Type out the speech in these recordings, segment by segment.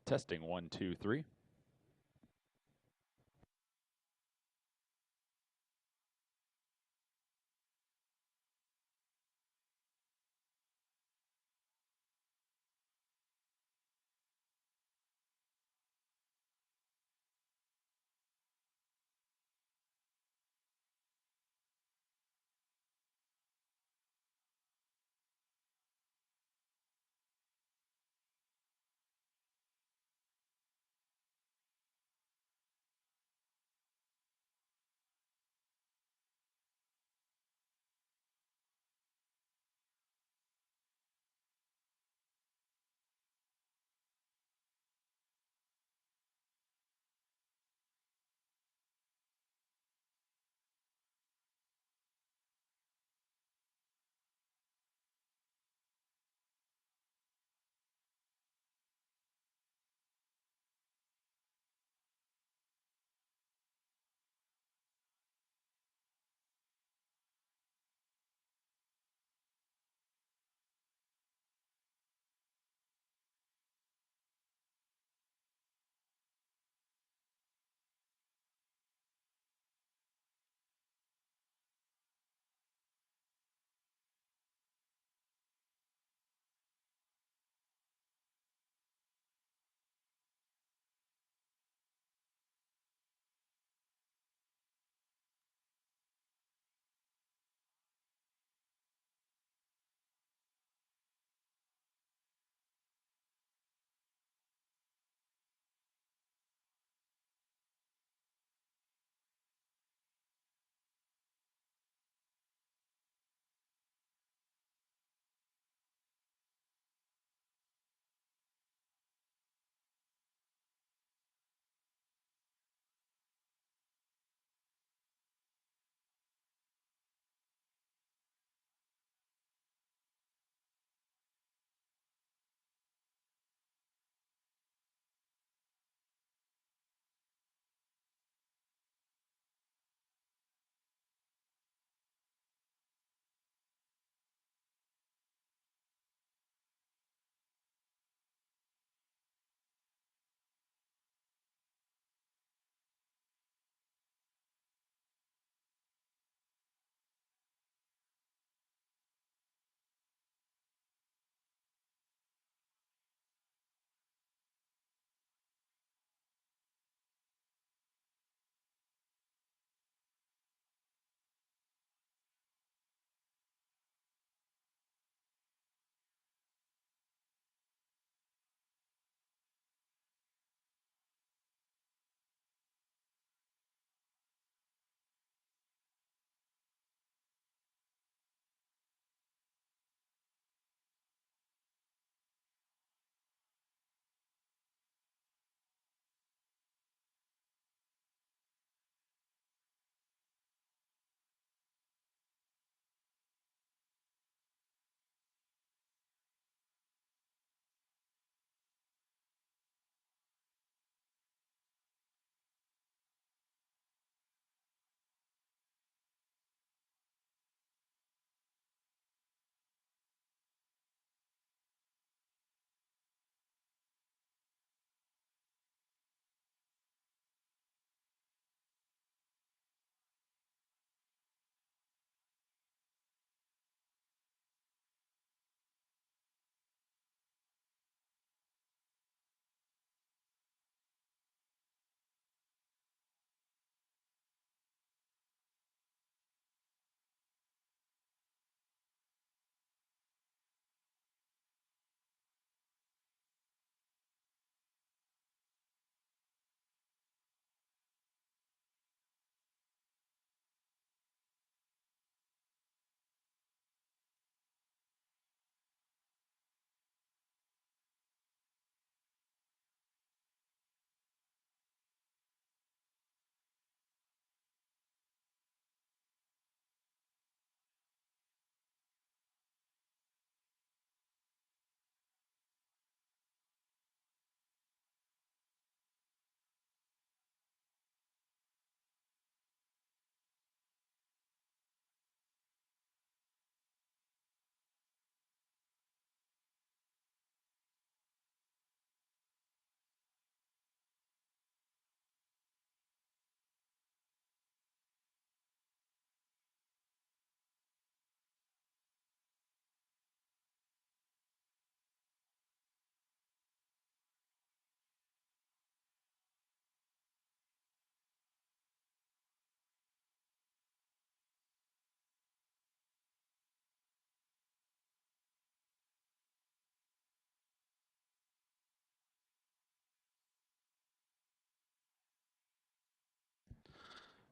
Testing 1, 2, 3.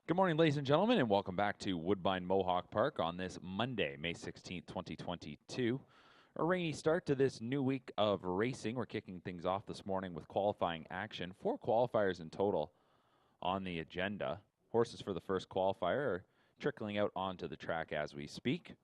Good morning, ladies and gentlemen, and welcome back to Woodbine Mohawk Park on this Monday, May 16th, 2022. A rainy start to this new week of racing. We're kicking things off this morning with qualifying action. 4 qualifiers in total on the agenda. Horses for the first qualifier are trickling out onto the track as we speak.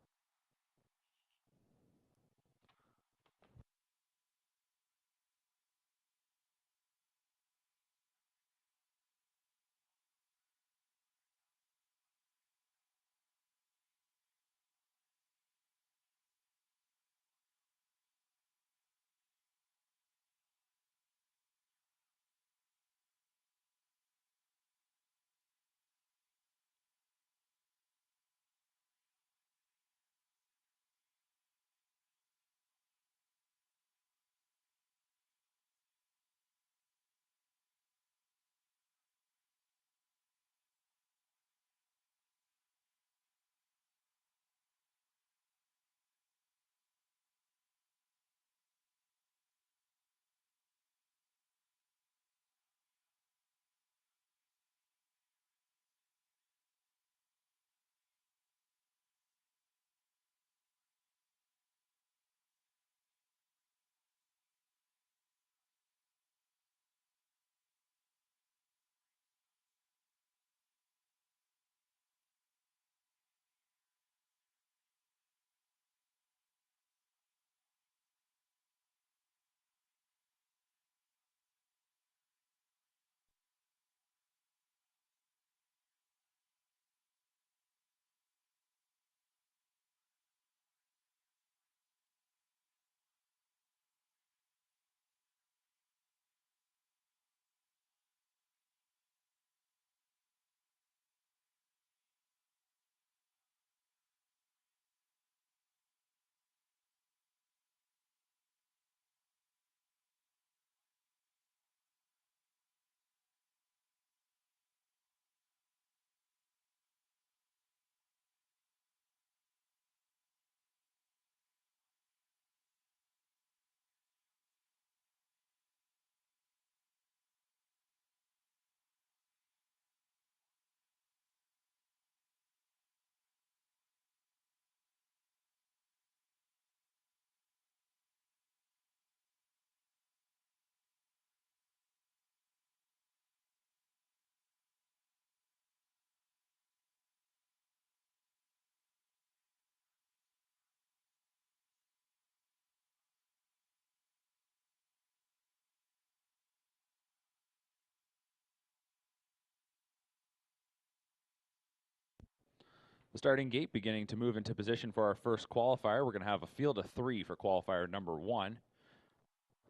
The starting gate beginning to move into position for our first qualifier. We're going to have a field of 3 for qualifier number 1. If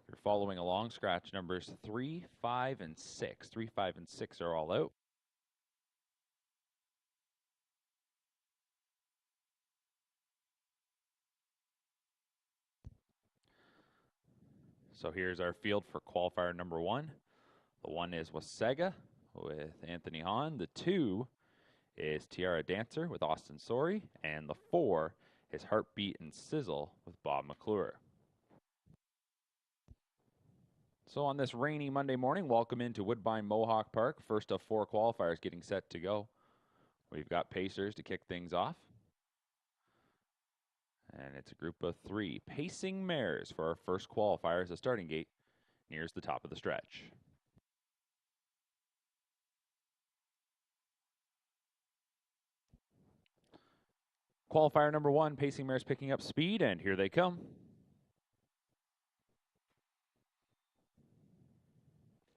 you're following along, scratch numbers 3, 5, and 6. 3, 5, and 6 are all out. So here's our field for qualifier number 1. The 1 is Wasaga with Anthony Hahn. The 2 is Tiara Dancer with Austin Sorey. And the 4 is Heartbeat and Sizzle with Bob McClure. So on this rainy Monday morning, welcome into Woodbine Mohawk Park. First of 4 qualifiers getting set to go. We've got pacers to kick things off. And it's a group of 3 pacing mares for our first qualifier as the starting gate nears the top of the stretch. Qualifier number 1, pacing mares picking up speed, and here they come.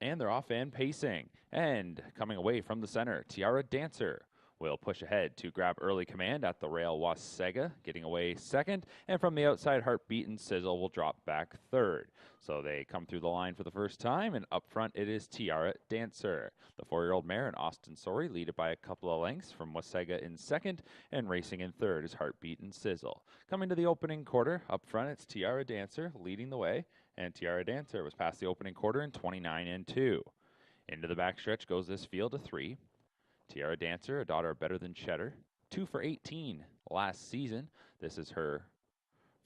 And they're off and pacing. And coming away from the center, Tiara Dancer will push ahead to grab early command at the rail. Wasaga getting away second, and from the outside, Heartbeat and Sizzle will drop back third. So they come through the line for the first time, and up front it is Tiara Dancer. The 4-year-old mare and Austin Sorey lead it by a couple of lengths from Wasaga in second, and racing in third is Heartbeat and Sizzle. Coming to the opening quarter, up front it's Tiara Dancer leading the way, and Tiara Dancer was past the opening quarter in 29 and 2. Into the backstretch goes this field of 3. Tiara Dancer, a daughter of Better Than Cheddar, 2 for 18 last season. This is her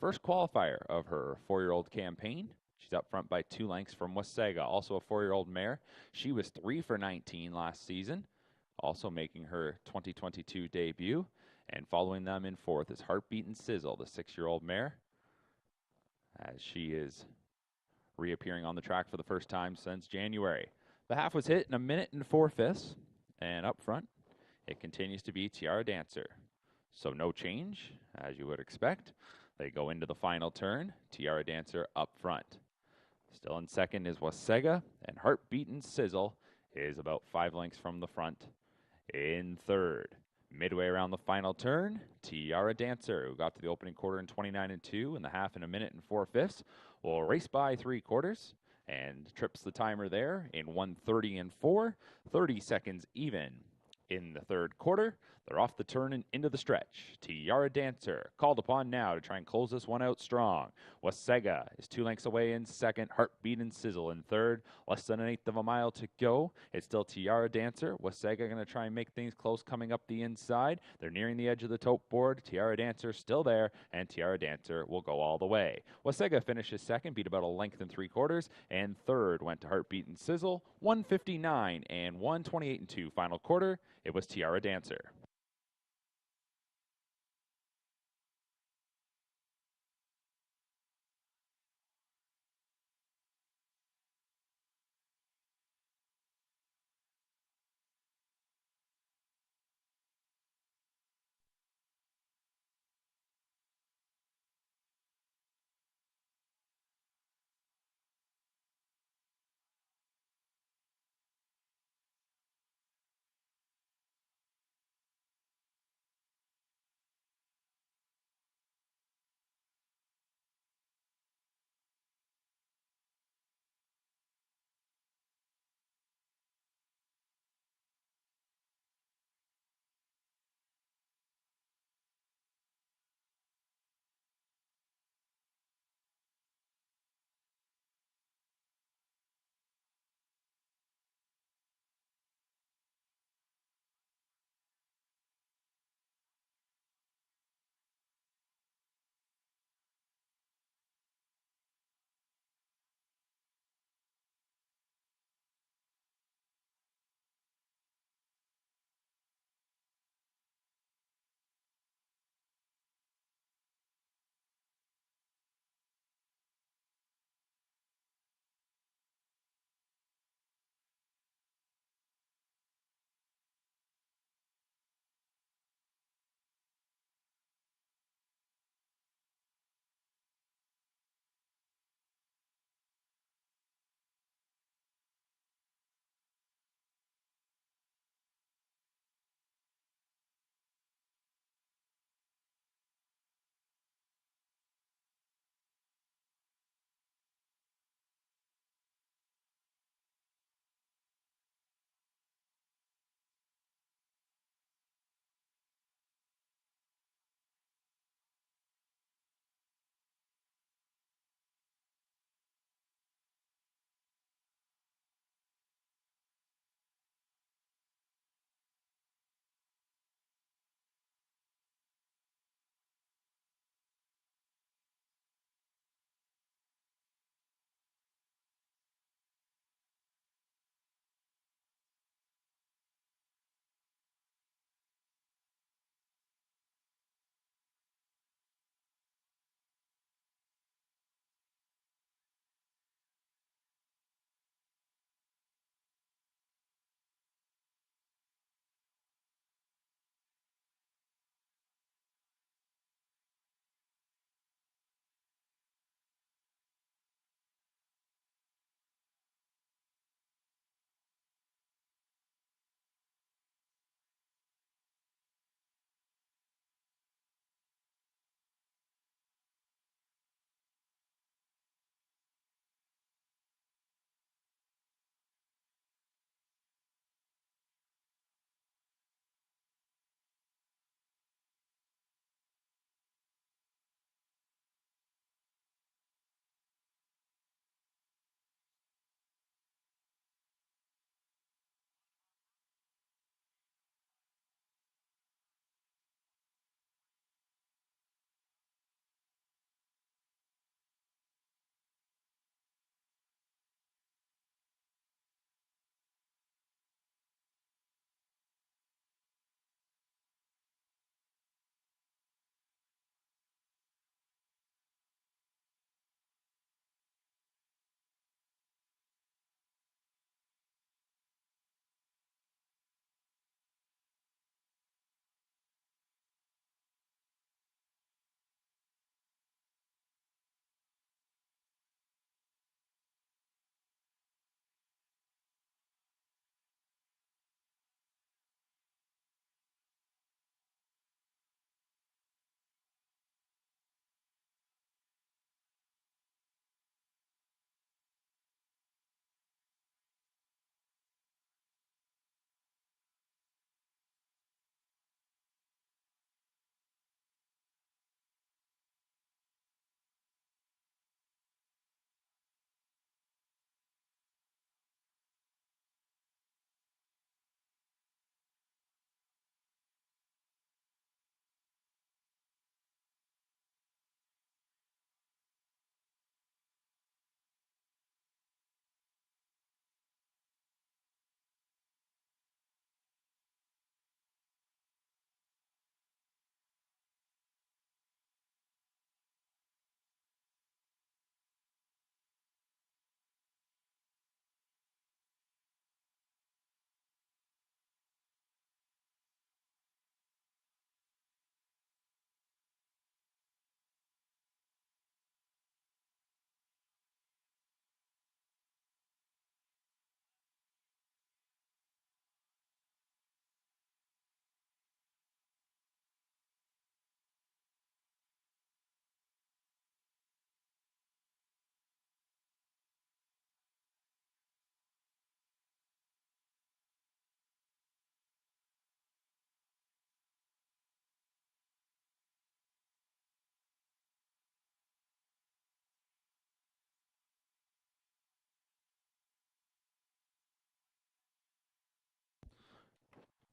first qualifier of her 4-year-old campaign. She's up front by 2 lengths from Wasaga, also a 4-year-old mare. She was 3 for 19 last season. also making her 2022 debut. And following them in fourth is Heartbeat and Sizzle, the 6-year-old mare, as she is reappearing on the track for the first time since January. The half was hit in 1:04, and up front, it continues to be Tiara Dancer. So no change, as you would expect. They go into the final turn, Tiara Dancer up front. Still in second is Wasega, and Heartbeat and Sizzle is about 5 lengths from the front in third. Midway around the final turn, Tiara Dancer, who got to the opening quarter in 29-2 and the half in 1:04, will race by 3/4 and trips the timer there in 1:30-4, 30 seconds even in the third quarter. They're off the turn and into the stretch. Tiara Dancer called upon now to try and close this one out strong. Wasega is 2 lengths away in second. Heartbeat and Sizzle in third. Less than 1/8 of a mile to go. It's still Tiara Dancer. Wasega going to try and make things close coming up the inside. They're nearing the edge of the tote board. Tiara Dancer still there, and Tiara Dancer will go all the way. Wasega finishes second, beat about 1 length and 3/4, and third went to Heartbeat and Sizzle. 1:59 and 1:28-2 final quarter. It was Tiara Dancer.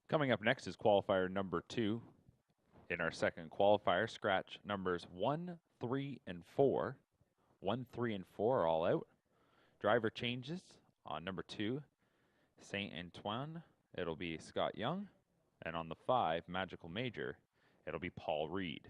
Coming up next is qualifier number 2. In our second qualifier, scratch numbers 1, 3, and 4. 1, 3, and 4 are all out. Driver changes on number 2, Saint Antoine. It'll be Scott Young. And on the 5, Magical Major, it'll be Paul Reed.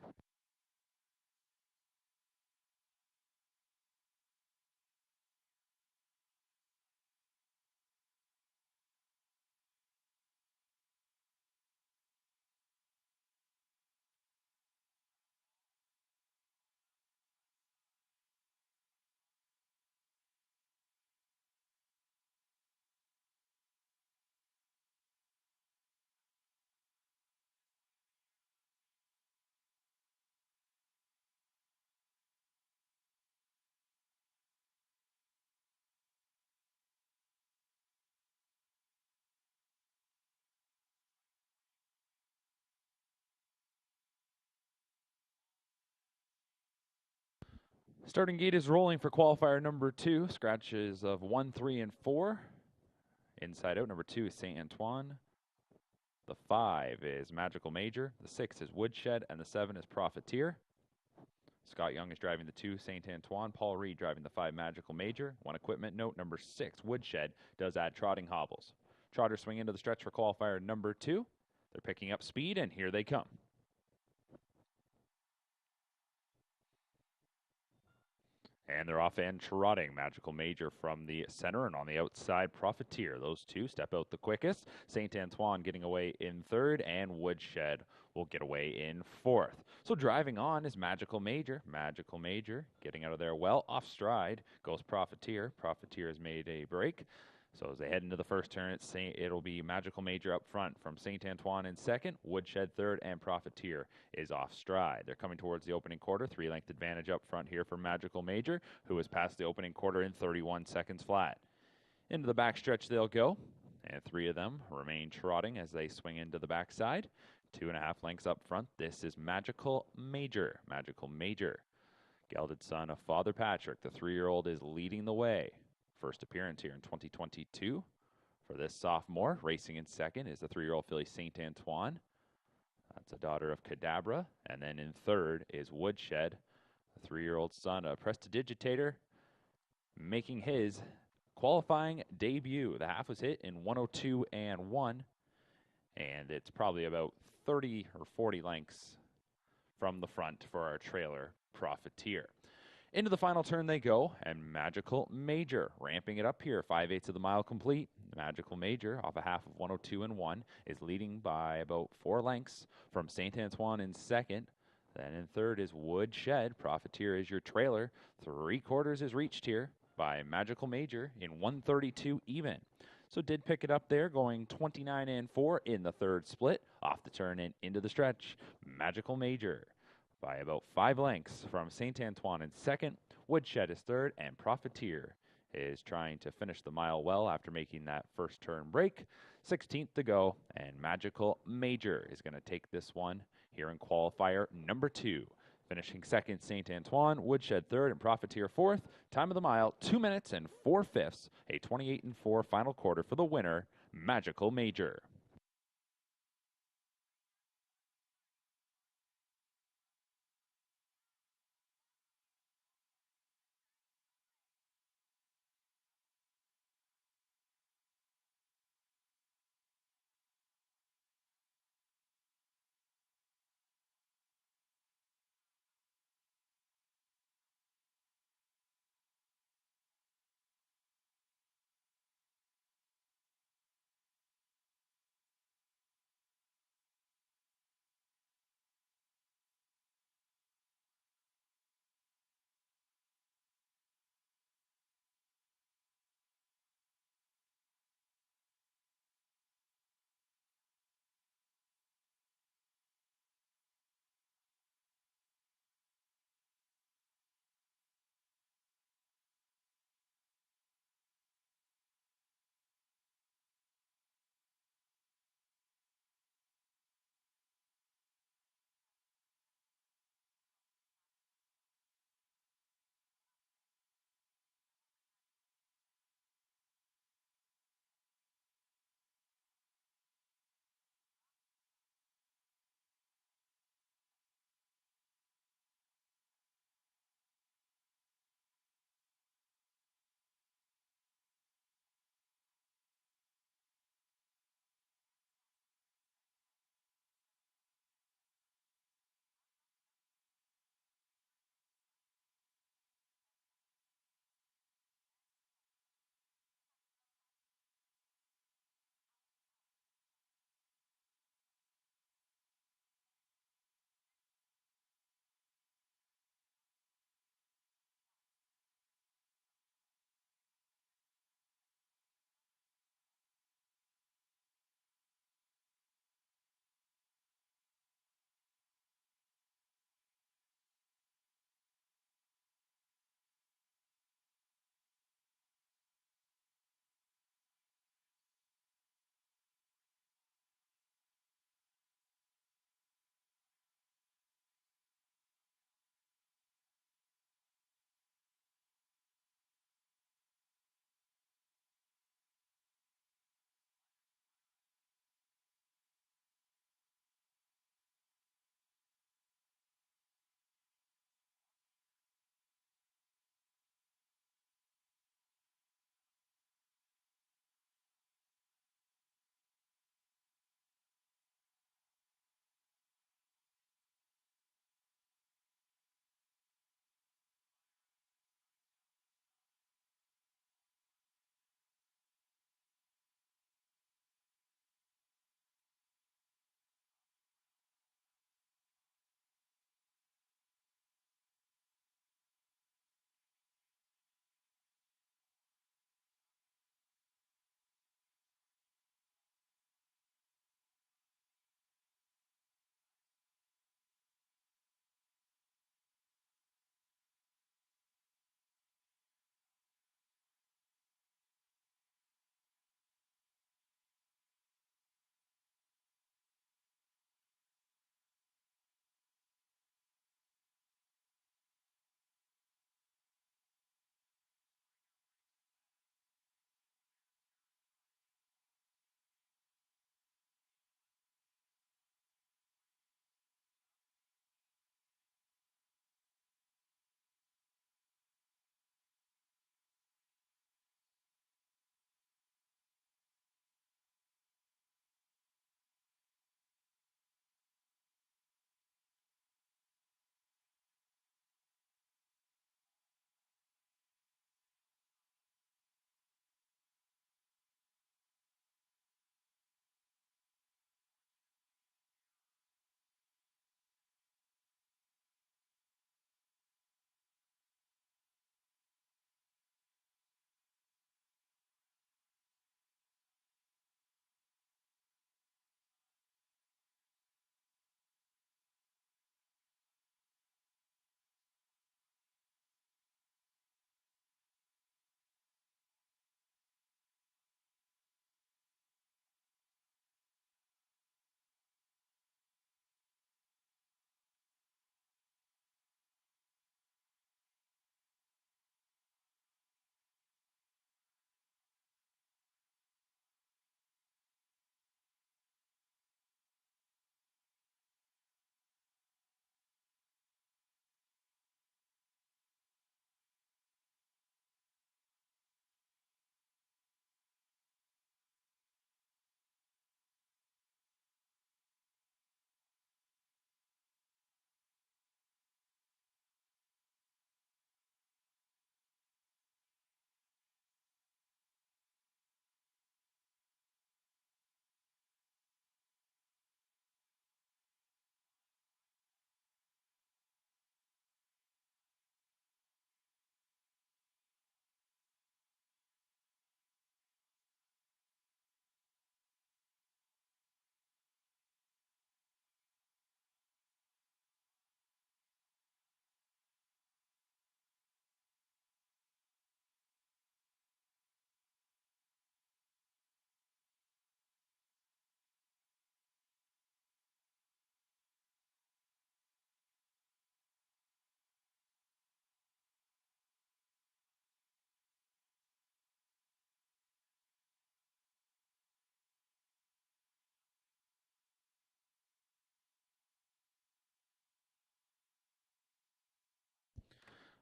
Starting gate is rolling for qualifier number 2. Scratches of 1, 3, and 4. Inside out, number 2 is Saint Antoine. The 5 is Magical Major. The 6 is Woodshed. And the 7 is Profiteer. Scott Young is driving the 2, Saint Antoine. Paul Reed driving the 5, Magical Major. One equipment note, number 6, Woodshed, does add trotting hobbles. Trotters swing into the stretch for qualifier number 2. They're picking up speed, and here they come. And they're off and trotting. Magical Major from the center, and on the outside, Profiteer. Those two step out the quickest. Saint Antoine getting away in 3rd, and Woodshed will get away in 4th. So driving on is Magical Major. Magical Major getting out of there well. Off stride goes Profiteer. Profiteer has made a break. So as they head into the first turn, it'll be Magical Major up front from Saint Antoine in 2nd, Woodshed 3rd, and Profiteer is off stride. They're coming towards the opening quarter. 3-length advantage up front here for Magical Major, who has passed the opening quarter in 31 seconds flat. Into the backstretch they'll go, and 3 of them remain trotting as they swing into the backside. 2.5 lengths up front. This is Magical Major. Magical Major, gelded son of Father Patrick. The 3-year-old is leading the way. First appearance here in 2022 for this sophomore. Racing in 2nd is the 3-year-old filly Saint Antoine. That's a daughter of Cadabra. And then in 3rd is Woodshed, a 3-year-old son of Prestidigitator, making his qualifying debut. The half was hit in 102 and 1, and it's probably about 30 or 40 lengths from the front for our trailer Profiteer. Into the final turn they go, and Magical Major ramping it up here. 5/8 of the mile complete. Magical Major, off a half of 102 and 1, is leading by about 4 lengths from Saint Antoine in 2nd. Then in 3rd is Woodshed. Profiteer is your trailer. 3/4 is reached here by Magical Major in 132 even. So did pick it up there, going 29 and 4 in the 3rd split. Off the turn and into the stretch, Magical Major by about 5 lengths from Saint Antoine in 2nd. Woodshed is 3rd, and Profiteer is trying to finish the mile well after making that first turn break. 16th to go, and Magical Major is going to take this one here in qualifier number 2. Finishing 2nd, Saint Antoine, Woodshed 3rd, and Profiteer 4th. Time of the mile, 2 minutes and 4/5, a 28 and 4 final quarter for the winner, Magical Major.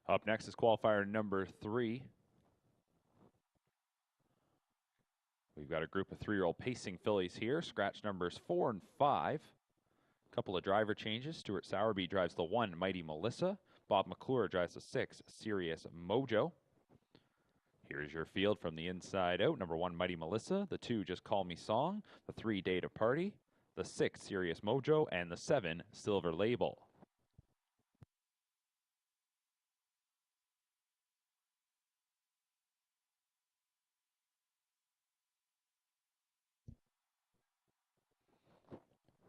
Up next is qualifier number 3. We've got a group of 3-year-old pacing fillies here. Scratch numbers 4 and 5. Couple of driver changes. Stuart Sowerby drives the 1, Mighty Melissa. Bob McClure drives the 6, Serious Mojo. Here's your field from the inside out. Number 1, Mighty Melissa. The 2, Just Call Me Song. The 3, Day to Party. The 6, Serious Mojo. And the 7, Silver Label.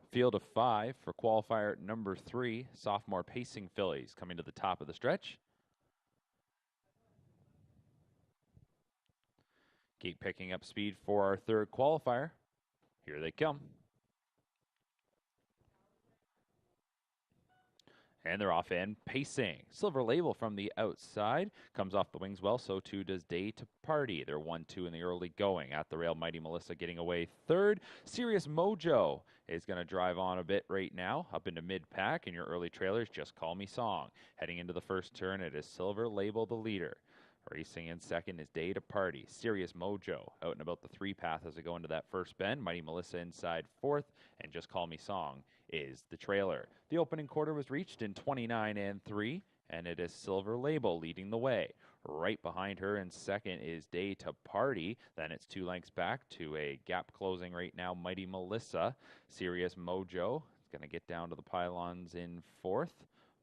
Field of 5 for qualifier number 3, sophomore pacing fillies coming to the top of the stretch. Keep picking up speed for our 3rd qualifier. Here they come. And they're off and pacing. Silver Label from the outside comes off the wings well, so too does Day to Party. They're 1-2 in the early going. At the rail, Mighty Melissa getting away 3rd. Serious Mojo is going to drive on a bit right now, up into mid-pack. In your early trailers, Just Call Me Song. Heading into the first turn, it is Silver Label the leader. Racing in second is Day to Party. Serious Mojo out and about the 3 path as they go into that first bend. Mighty Melissa inside 4th, and Just Call Me Song is the trailer. The opening quarter was reached in 29 and 3, and it is Silver Label leading the way. Right behind her in second is Day to Party. Then it's 2 lengths back to a gap closing right now, Mighty Melissa. Serious Mojo is going to get down to the pylons in 4th.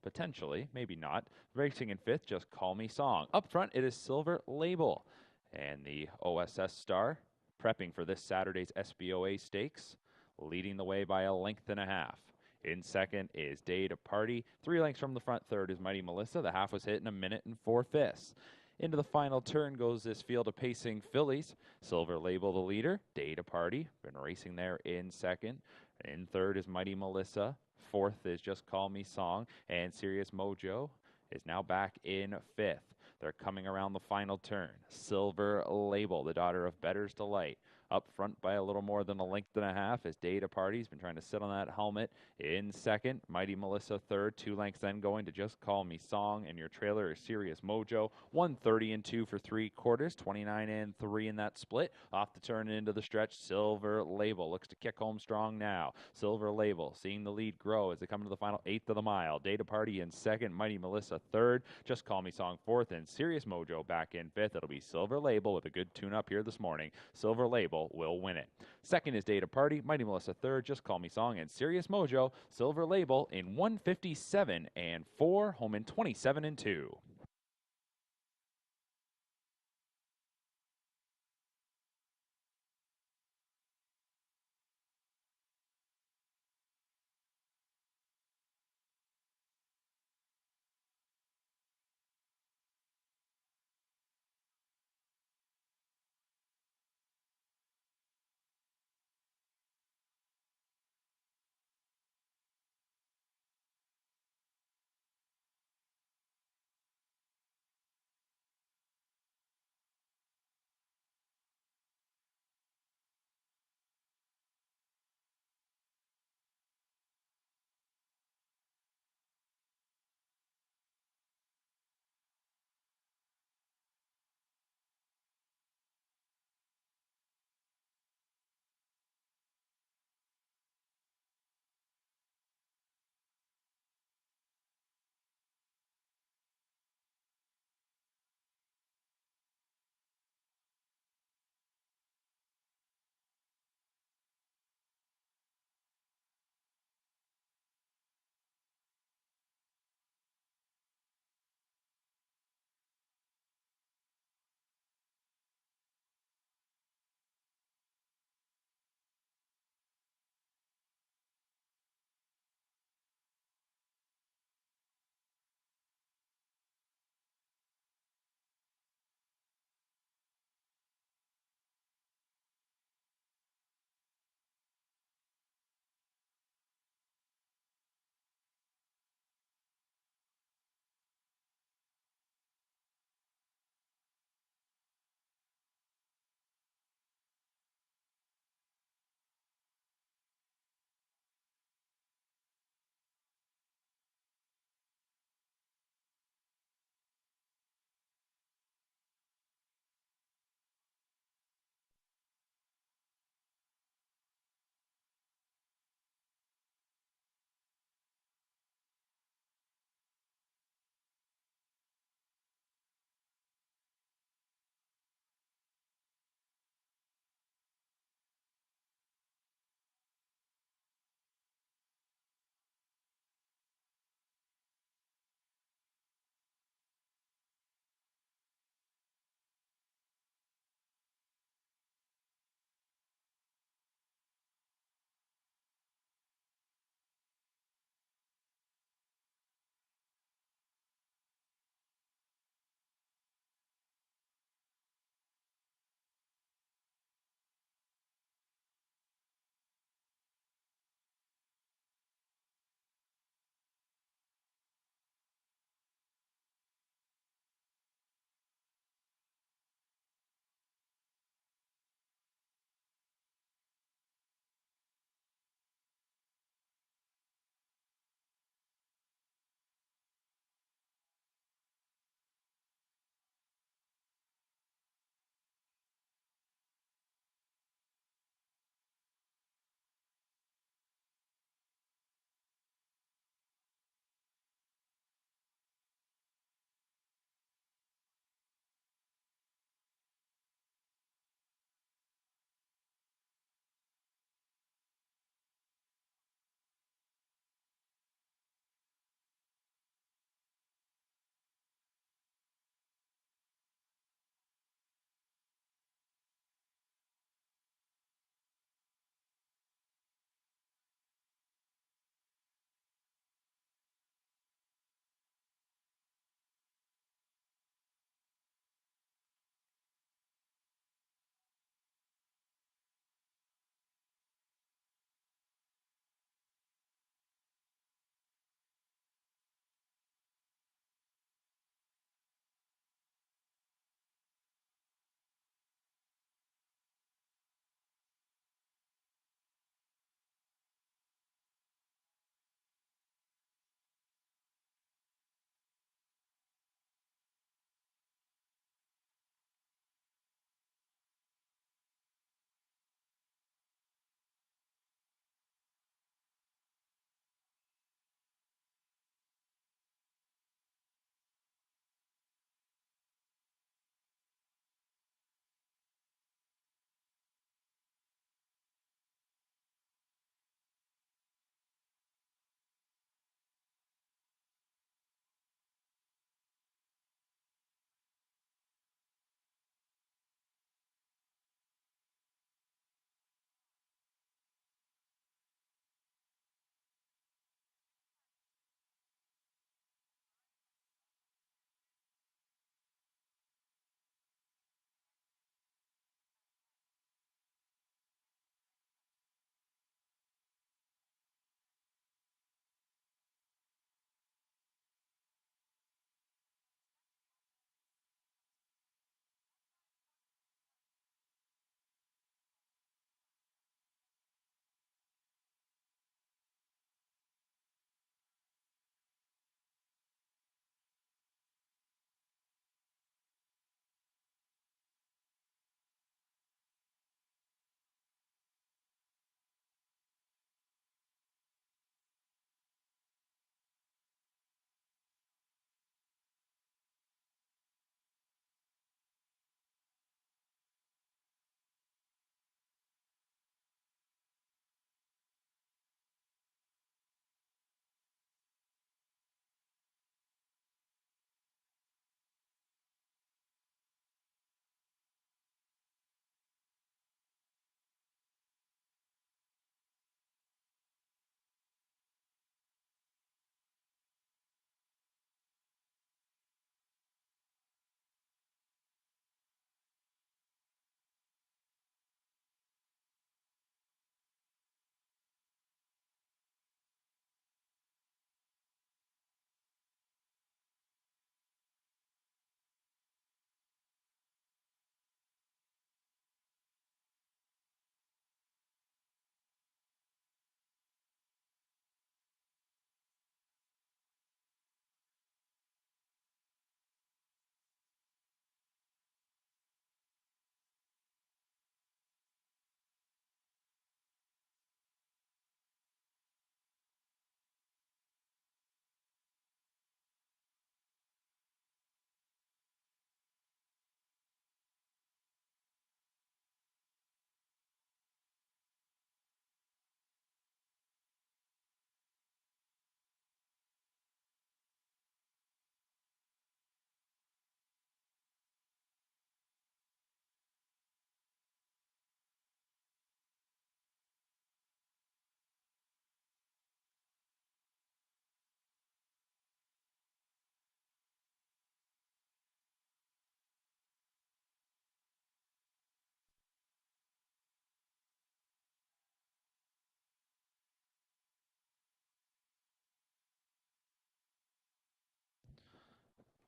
Potentially, maybe not. Racing in 5th, Just Call Me Song. Up front, it is Silver Label. And the OSS star prepping for this Saturday's SBOA Stakes, leading the way by a length and a half. In second is Day to Party. 3 lengths from the front. Third is Mighty Melissa. The half was hit in 1 minute and 4/5. Into the final turn goes this field of pacing fillies. Silver Label the leader. Day to Party, been racing there in second. In third is Mighty Melissa. 4th is Just Call Me Song. And Serious Mojo is now back in 5th. They're coming around the final turn. Silver Label, the daughter of Better's Delight, up front by a little more than a length and a half as Day to Party's been trying to sit on that helmet. In second, Mighty Melissa 3rd, 2 lengths then going to Just Call Me Song, and your trailer is Serious Mojo. 130 and 2 for 3/4, 29 and 3 in that split. Off the turn into the stretch, Silver Label looks to kick home strong now. Silver Label seeing the lead grow as they come to the final 1/8 of the mile. Day to Party in second, Mighty Melissa 3rd, Just Call Me Song 4th, and Serious Mojo back in 5th. It'll be Silver Label with a good tune-up here this morning. Silver Label will win it. Second is Day to Party, Mighty Melissa 3rd, Just Call Me Song, and Serious Mojo. Silver Label in 157 and 4, home in 27 and 2.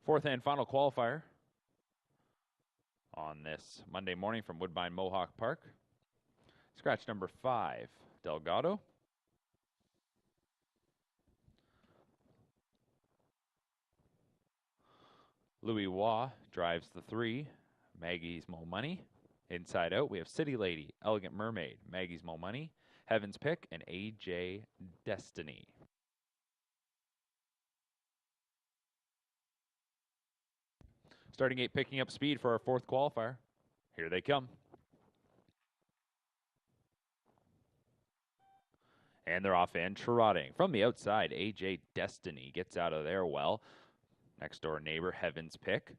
Fourth and final qualifier on this Monday morning from Woodbine Mohawk Park. Scratch number 5, Delgado. Louis Waugh drives the 3, Maggie's Mo Money. Inside out, we have City Lady, Elegant Mermaid, Maggie's Mo Money, Heaven's Pick, and AJ Destiny. Starting gate picking up speed for our fourth qualifier. Here they come. And they're off and trotting. From the outside, AJ Destiny gets out of there well. Next door neighbor, Heaven's Pick,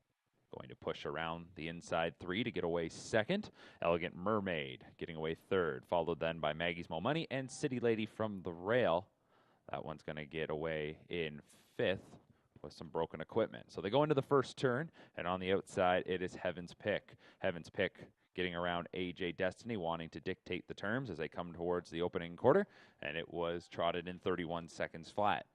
going to push around the inside 3 to get away second. Elegant Mermaid getting away third, followed then by Maggie's Mo Money and City Lady from the rail. That one's going to get away in 5th with some broken equipment. So they go into the first turn, and on the outside, it is Heaven's Pick. Heaven's Pick getting around AJ Destiny, wanting to dictate the terms as they come towards the opening quarter, and it was trotted in 31 seconds flat.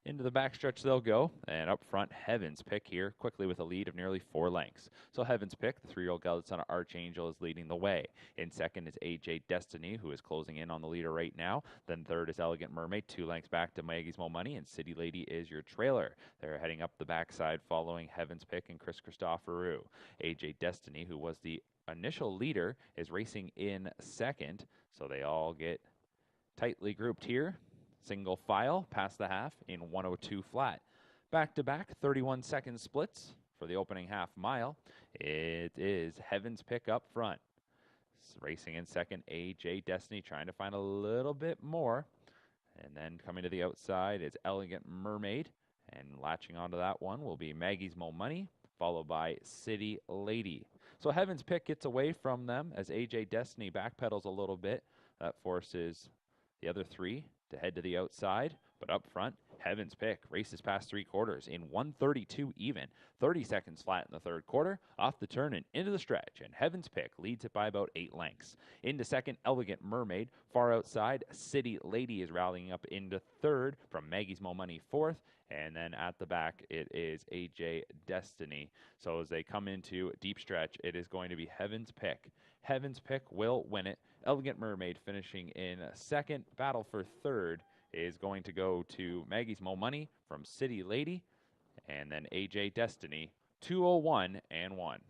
Into the backstretch they'll go, and up front, Heaven's Pick here, quickly with a lead of nearly 4 lengths. So Heaven's Pick, the 3-year-old gal that's on Archangel, is leading the way. In second is AJ Destiny, who is closing in on the leader right now. Then third is Elegant Mermaid, 2 lengths back to Maggie's Mo Money, and City Lady is your trailer. They're heading up the backside following Heaven's Pick and Chris Christoforou. AJ Destiny, who was the initial leader, is racing in second, so they all get tightly grouped here. Single file past the half in 102 flat. Back-to-back 31-second splits for the opening half mile. It is Heaven's Pick up front. Racing in second, AJ Destiny trying to find a little bit more. And then coming to the outside is Elegant Mermaid. And latching onto that one will be Maggie's Mo Money, followed by City Lady. So Heaven's Pick gets away from them as AJ Destiny backpedals a little bit. That forces the other 3 to head to the outside, but up front, Heaven's Pick races past 3 quarters in 1:32 even, 30 seconds flat in the third quarter, off the turn and into the stretch, and Heaven's Pick leads it by about 8 lengths. Into second, Elegant Mermaid. Far outside, City Lady is rallying up into third from Maggie's Mo Money 4th, and then at the back, it is AJ Destiny. So as they come into deep stretch, it is going to be Heaven's Pick. Heaven's Pick will win it. Elegant Mermaid finishing in second. Battle for third is going to go to Maggie's Mo Money from City Lady, and then AJ Destiny, 2:01 and 1.